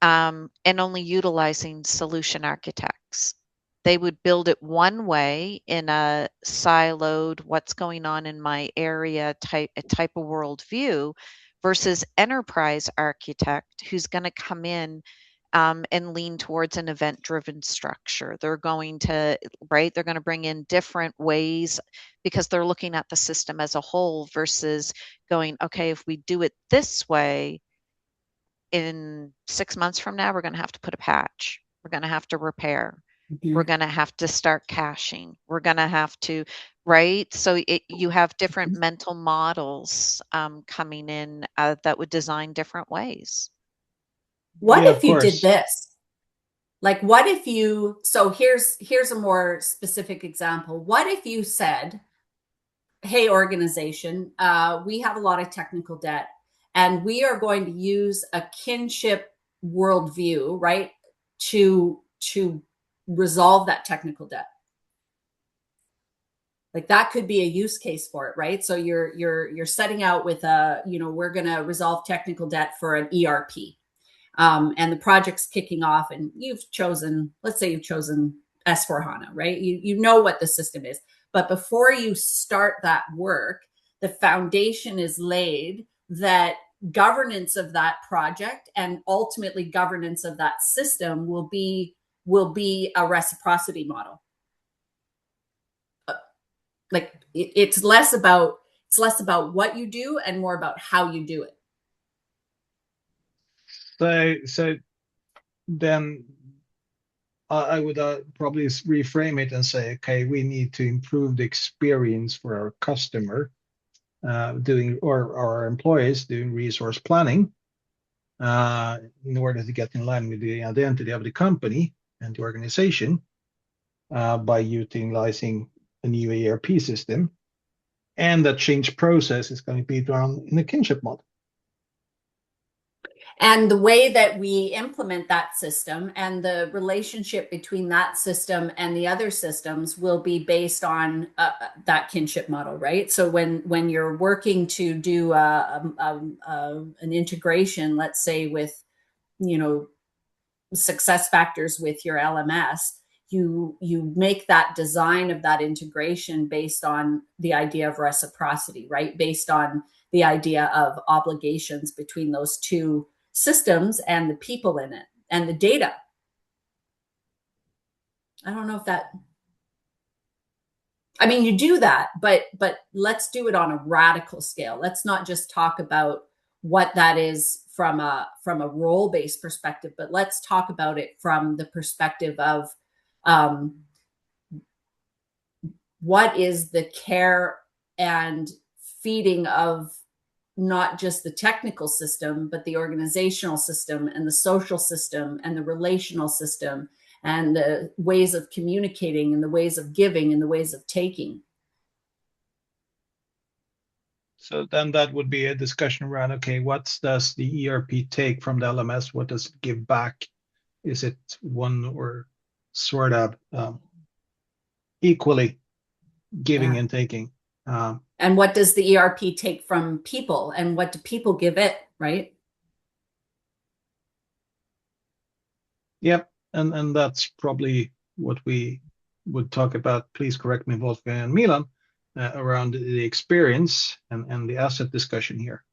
and only utilizing solution architects. They would build it one way in a siloed, what's going on in my area type of worldview, versus enterprise architect who's going to come in and lean towards an event-driven structure. They're going to, right? They're going to bring in different ways because they're looking at the system as a whole versus going, okay, if we do it this way, in 6 months from now, we're going to have to put a patch. We're going to have to repair. We're going to have to start caching. We're going to have to, right? So you have different mental models coming in that would design different ways. What Yeah, if of you did course. this? Like, what if you, so here's a more specific example. What if you said, hey, organization, we have a lot of technical debt, and we are going to use a kinship worldview, right, to resolve that technical debt. Like, that could be a use case for it, right? So you're setting out with a, we're going to resolve technical debt for an ERP. And the project's kicking off, and let's say you've chosen S/4HANA, right? You know what the system is. But before you start that work, the foundation is laid that governance of that project and ultimately governance of that system will be a reciprocity model. Like, it's less about what you do and more about how you do it. So then I would probably reframe it and say, okay, we need to improve the experience for our customer or our employees doing resource planning in order to get in line with the identity of the company and the organization by utilizing a new ERP system. And that change process is going to be done in a kinship model. And the way that we implement that system and the relationship between that system and the other systems will be based on that kinship model, right? So when you're working to do an integration, let's say with, success factors with your LMS, you make that design of that integration based on the idea of reciprocity, right? Based on the idea of obligations between those two systems and the people in it and the data. I don't know if that, I mean, you do that, but let's do it on a radical scale. Let's not just talk about what that is from a role-based perspective, but let's talk about it from the perspective of what is the care and feeding of not just the technical system, but the organizational system and the social system and the relational system and the ways of communicating and the ways of giving and the ways of taking. So then that would be a discussion around, okay, what does the ERP take from the LMS? What does it give back? Is it one or sort of equally giving and taking? And what does the ERP take from people, and what do people give it, right? Yep, and that's probably what we would talk about. Please correct me, Wolfgang and Milan, around the experience and the asset discussion here,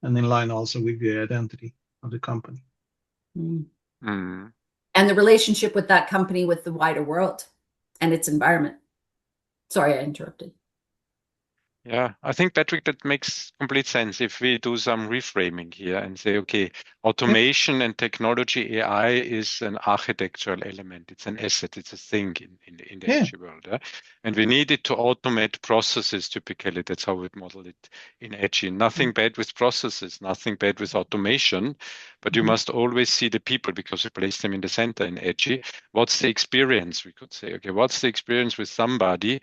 and in line also with the identity of the company. And the relationship with that company with the wider world and its environment. Sorry, I interrupted. Yeah, I think, Patrick, that makes complete sense if we do some reframing here and say, okay, automation and technology, AI is an architectural element. It's an asset. It's a thing in the edge world. And we need it to automate processes, typically. That's how we model it in edge. Nothing bad with processes, nothing bad with automation, but you must always see the people because you place them in the center in edge. What's the experience? We could say, okay, what's the experience with somebody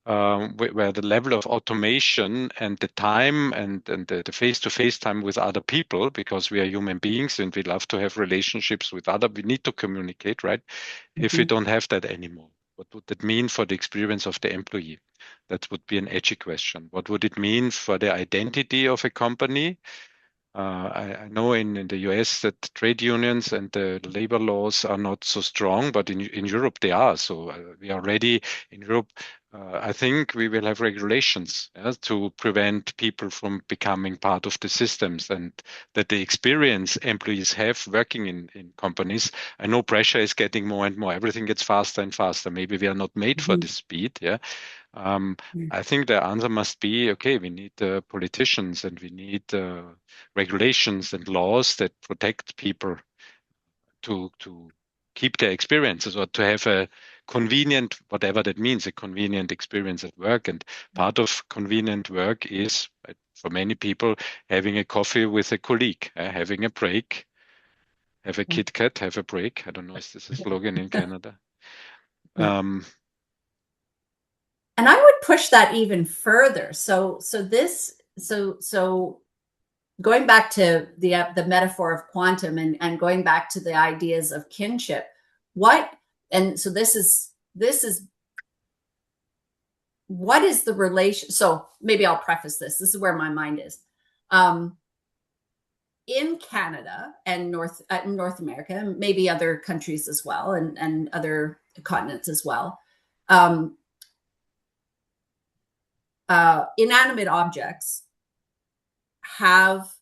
where the level of automation and the time and the face-to-face time with other people, because we are human beings and we love to have relationships with other, we need to communicate, right? If we don't have that anymore, what would that mean for the experience of the employee? That would be an edgy question. What would it mean for the identity of a company? I know in the US that trade unions and the labor laws are not so strong, but in Europe they are. So we are ready in Europe. I think we will have regulations to prevent people from becoming part of the systems, and that the experience employees have working in companies. I know pressure is getting more and more. Everything gets faster and faster. Maybe we are not made for this speed. Yeah. I think the answer must be, okay, we need politicians and we need regulations and laws that protect people to keep their experiences, or to have a convenient, whatever that means, a convenient experience at work. And part of convenient work is, for many people, having a coffee with a colleague, having a break, have a Kit Kat, have a break. I don't know, is this a slogan in Canada? And I would push that even further. So going back to the metaphor of quantum, and going back to the ideas of kinship, this is what is the relation? So maybe I'll preface this. This is where my mind is. In Canada and North America, maybe other countries as well, and other continents as well, inanimate objects have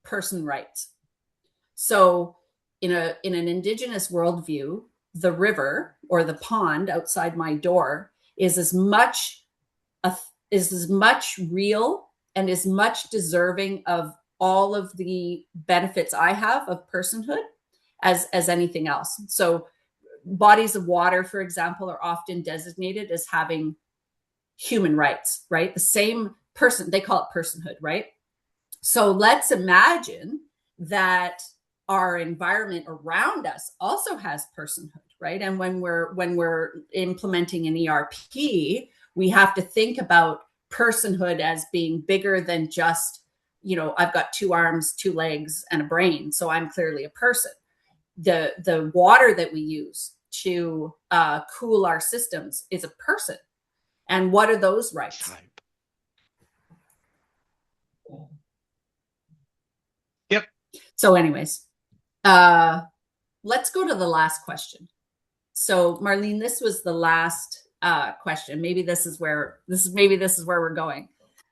person rights. So in an indigenous worldview, the river or the pond outside my door is as much real and as much deserving of all of the benefits I have of personhood as anything else. So bodies of water, for example, are often designated as having human rights, right? The same person, they call it personhood, right? So let's imagine that our environment around us also has personhood, right? And when we're implementing an ERP, we have to think about personhood as being bigger than just, I've got 2 arms, 2 legs, and a brain, so I'm clearly a person. The water that we use to cool our systems is a person. And what are those rights? Yep. So anyways, let's go to the last question. So Marlene, this was the last question. Maybe this is where we're going.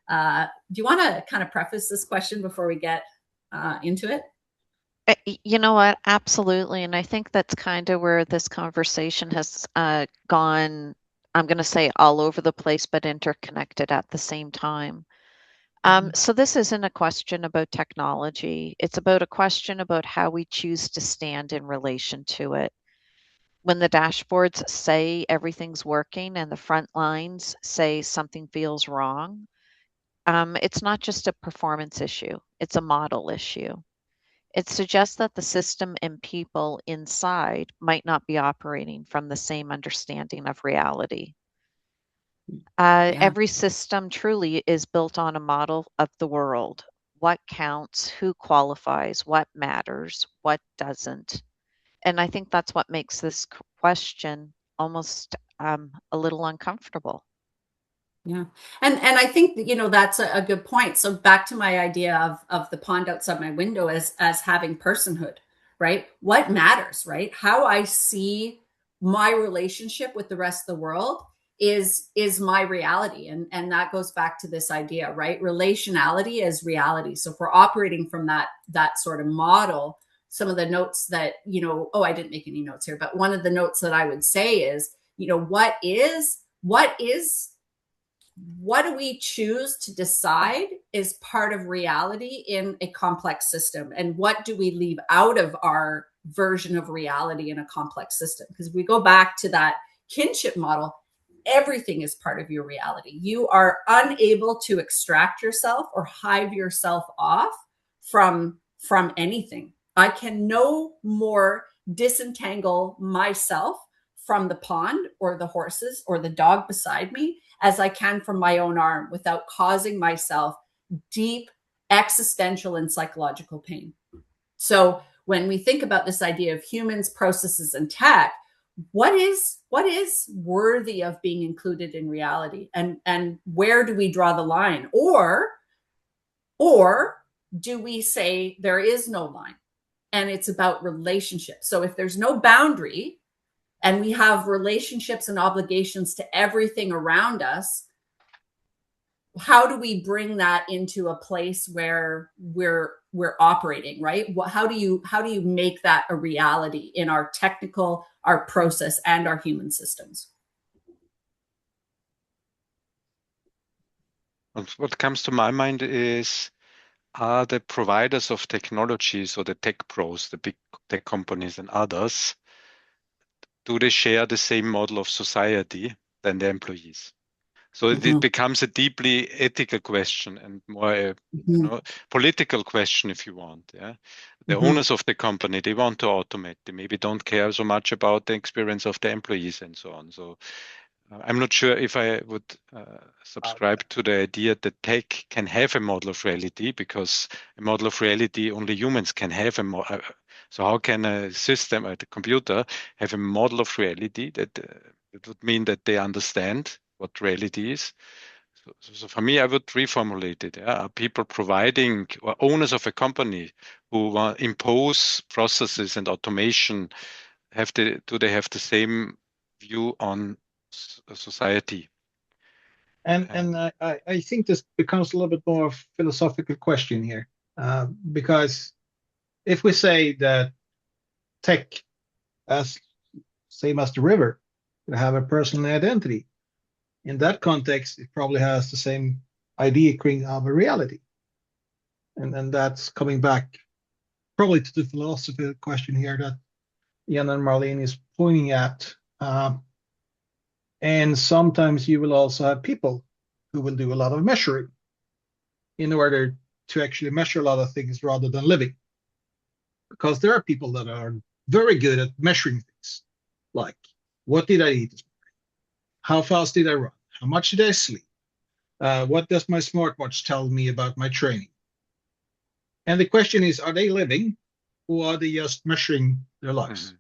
Do you want to kind of preface this question before we get into it? You know what? Absolutely. And I think that's kind of where this conversation has gone, I'm going to say all over the place, but interconnected at the same time. So this isn't a question about technology. It's about a question about how we choose to stand in relation to it. When the dashboards say everything's working and the front lines say something feels wrong, it's not just a performance issue, it's a model issue. It suggests that the system and people inside might not be operating from the same understanding of reality. Every system truly is built on a model of the world. What counts, who qualifies, what matters, what doesn't. And I think that's what makes this question almost a little uncomfortable. Yeah. And I think, that's a good point. So back to my idea of the pond outside my window as having personhood, right? What matters, right? How I see my relationship with the rest of the world is my reality. And that goes back to this idea, right? Relationality is reality. So if we're operating from that sort of model, some of the notes that, I didn't make any notes here, but one of the notes that I would say is, what do we choose to decide is part of reality in a complex system? And what do we leave out of our version of reality in a complex system? Because we go back to that kinship model, everything is part of your reality. You are unable to extract yourself or hive yourself off from anything. I can no more disentangle myself from the pond or the horses or the dog beside me as I can from my own arm without causing myself deep existential and psychological pain. So when we think about this idea of humans, processes, and tech, what is worthy of being included in reality, and where do we draw the line? Or do we say there is no line and it's about relationship? So if there's no boundary, and we have relationships and obligations to everything around us, how do we bring that into a place where we're operating, right? How do you make that a reality in our technical, our process, and our human systems? What comes to my mind is, are the providers of technology, so the tech pros, the big tech companies and others, do they share the same model of society than the employees? So it becomes a deeply ethical question and more a political question, if you want. Yeah, the owners of the company, they want to automate. They maybe don't care so much about the experience of the employees and so on. So I'm not sure if I would subscribe to the idea that tech can have a model of reality, because a model of reality only humans can have so how can a system, the computer, have a model of reality that it would mean that they understand what reality is? So for me, I would reformulate it. Yeah? Are people providing, or owners of a company who impose processes and automation, do they have the same view on society? And I think this becomes a little bit more of a philosophical question here, because if we say that tech, as same as the river, will have a personal identity, in that context, it probably has the same idea of a reality. And that's coming back probably to the philosophical question here that Jan and Marlene is pointing at. And sometimes you will also have people who will do a lot of measuring in order to actually measure a lot of things rather than living. Because there are people that are very good at measuring things, like what did I eat this morning? How fast did I run? How much did I sleep? What does my smartwatch tell me about my training? And the question is, are they living, or are they just measuring their lives?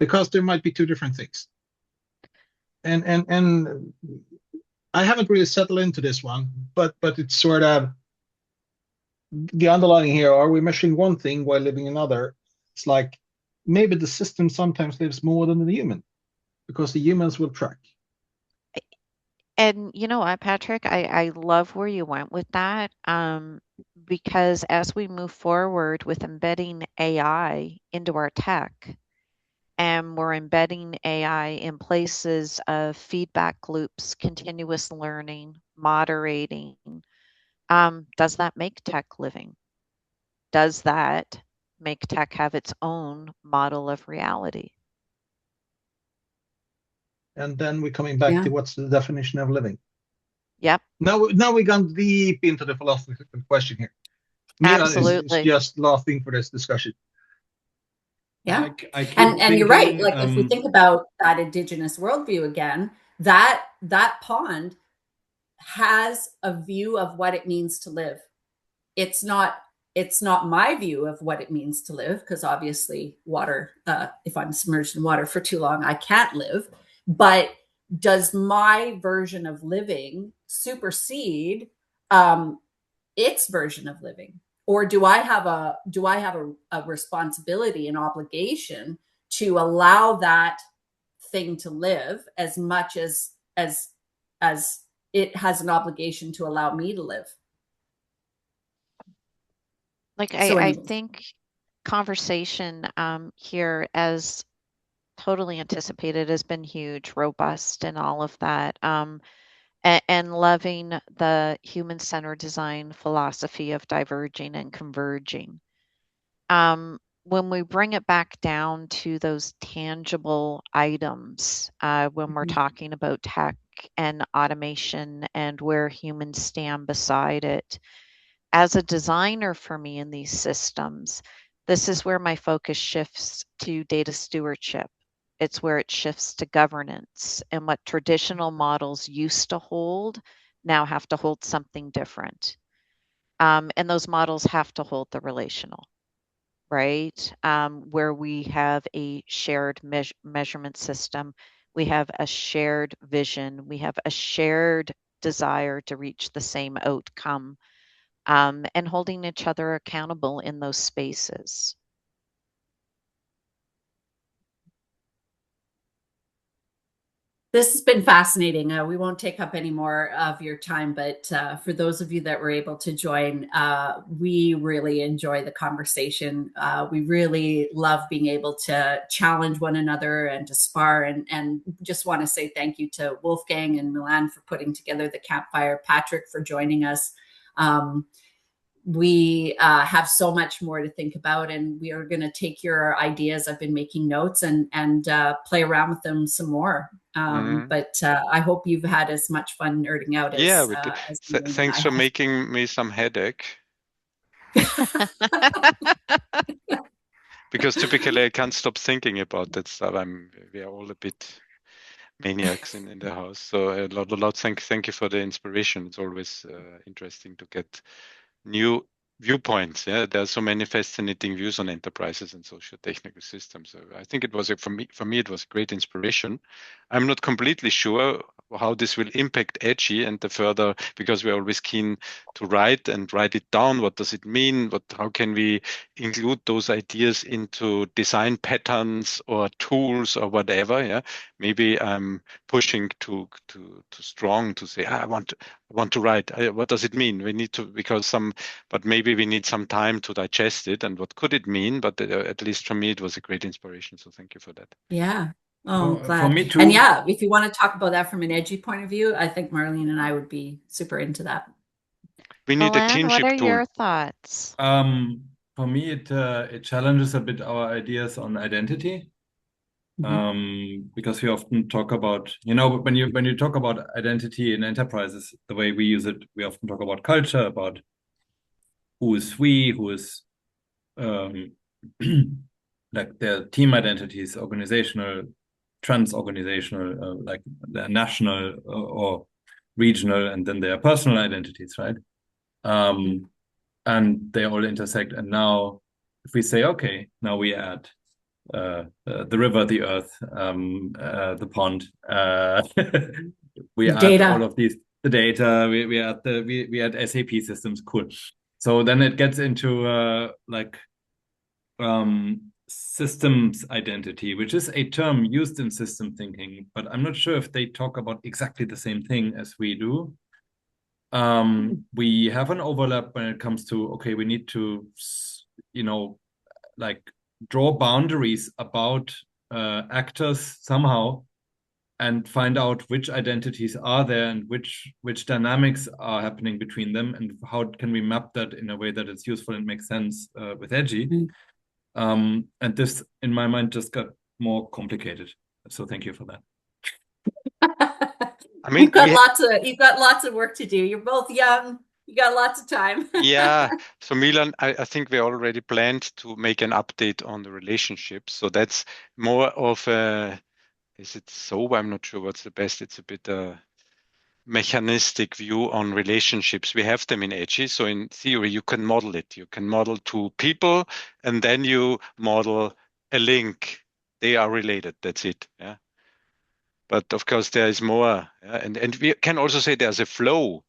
Because there might be two different things. And I haven't really settled into this one, but it's sort of the underlying here. Are we measuring one thing while living another? It's like maybe the system sometimes lives more than the human, because the humans will track. And you know what, Patrick, I love where you went with that, because as we move forward with embedding AI into our tech, and we're embedding AI in places of feedback loops, continuous learning, moderating, does that make tech living? Does that make tech have its own model of reality? And then we're coming back to what's the definition of living. Yep. Now we've gone deep into the philosophical question here. Absolutely. It's just laughing for this discussion. Yeah. And you're right. Like if we think about that indigenous worldview again, that pond has a view of what it means to live. It's not my view of what it means to live, because obviously water, if I'm submerged in water for too long, I can't live. But does my version of living supersede its version of living? Or do I have a responsibility and obligation to allow that thing to live as much as it has an obligation to allow me to live? Like I think conversation here, as totally anticipated, has been huge, robust, and all of that. And loving the human-centered design philosophy of diverging and converging. When we bring it back down to those tangible items, when we're talking about tech and automation and where humans stand beside it, as a designer for me in these systems, this is where my focus shifts to data stewardship. It's where it shifts to governance, and what traditional models used to hold now have to hold something different. And those models have to hold the relational, right? Where we have a shared measurement system, we have a shared vision, we have a shared desire to reach the same outcome, and holding each other accountable in those spaces. This has been fascinating. We won't take up any more of your time, but for those of you that were able to join, we really enjoy the conversation. We really love being able to challenge one another and to spar, and just want to say thank you to Wolfgang and Milan for putting together the Campfire, Patrick for joining us. We have so much more to think about, and we are going to take your ideas. I've been making notes and play around with them some more. But I hope you've had as much fun nerding out as, we did. as Marlene and Thanks I for have. making me some headache. Because typically I can't stop thinking about that stuff. We are all a bit maniacs in the house. So a lot. Thank you for the inspiration. It's always interesting to get new viewpoints. Yeah, there are so many fascinating views on enterprises and social technical systems. So I think it was for me it was a great inspiration. I'm not completely sure how this will impact Edgy and the further, because we're always keen to write it down. What does it mean? How can we include those ideas into design patterns or tools or whatever? Yeah, maybe I'm pushing too strong to say I want to write. What does it mean? We need to, but maybe we need some time to digest it and what could it mean? But at least for me, it was a great inspiration. So thank you for that. Yeah. Oh, I'm glad. For me too. And yeah, if you want to talk about that from an Edgy point of view, I think Marlene and I would be super into that. We need a Milan, kinship what are tool. your thoughts? For me, it challenges a bit our ideas on identity. Because we often talk about, when you talk about identity in enterprises, the way we use it, we often talk about culture, about who is we, who is like their team identities, organizational, trans-organizational, like their national or regional, and then their personal identities, right? And they all intersect. And now, if we say, okay, now we add the river, the earth, the pond, we add all of these, the data, we add SAP systems, cool. So then it gets into systems identity, which is a term used in system thinking, but I'm not sure if they talk about exactly the same thing as we do. We have an overlap when it comes to, okay, we need to, like draw boundaries about actors somehow and find out which identities are there and which dynamics are happening between them, and how can we map that in a way that it's useful and makes sense with Edgy. And this, in my mind, just got more complicated. So thank you for that. I mean, you've got lots of work to do. You're both young. You got lots of time. Yeah. So Milan, I think we already planned to make an update on the relationships. So that's more of a, is it so? I'm not sure what's the best. It's a bit mechanistic view on relationships. We have them in Edgy. So in theory, you can model it. You can model two people and then you model a link. They are related. That's it. Yeah. But of course, there is more. And we can also say there's a flow,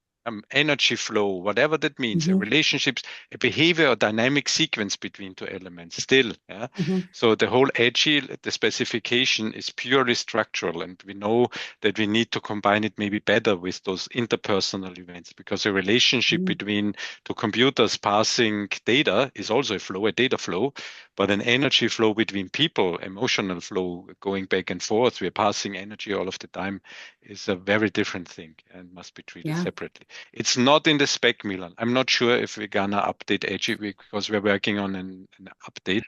energy flow, whatever that means, a relationships, a behavior or dynamic sequence between two elements still. Yeah. So the whole Edgy, the specification is purely structural. And we know that we need to combine it maybe better with those interpersonal events, because a relationship between two computers passing data is also a flow, a data flow. But an energy flow between people, emotional flow going back and forth, we're passing energy all of the time, is a very different thing and must be treated separately. It's not in the spec, Milan. I'm not sure if we're gonna update Edgy because we're working on an update.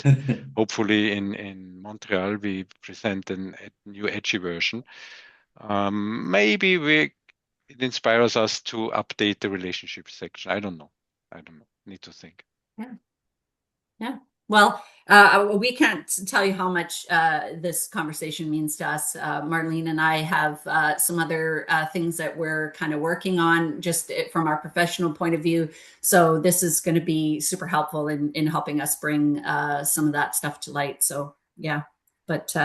Hopefully in Montreal, we present a new Edgy version. Maybe it inspires us to update the relationship section. I don't know. Need to think. Yeah. Well, we can't tell you how much this conversation means to us. Marlene and I have some other things that we're kind of working on just from our professional point of view. So this is going to be super helpful in helping us bring some of that stuff to light. So yeah, but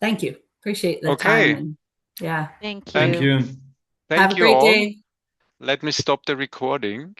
thank you. Appreciate the time. And, yeah. Thank you. Thank you. Have a great day. Let me stop the recording.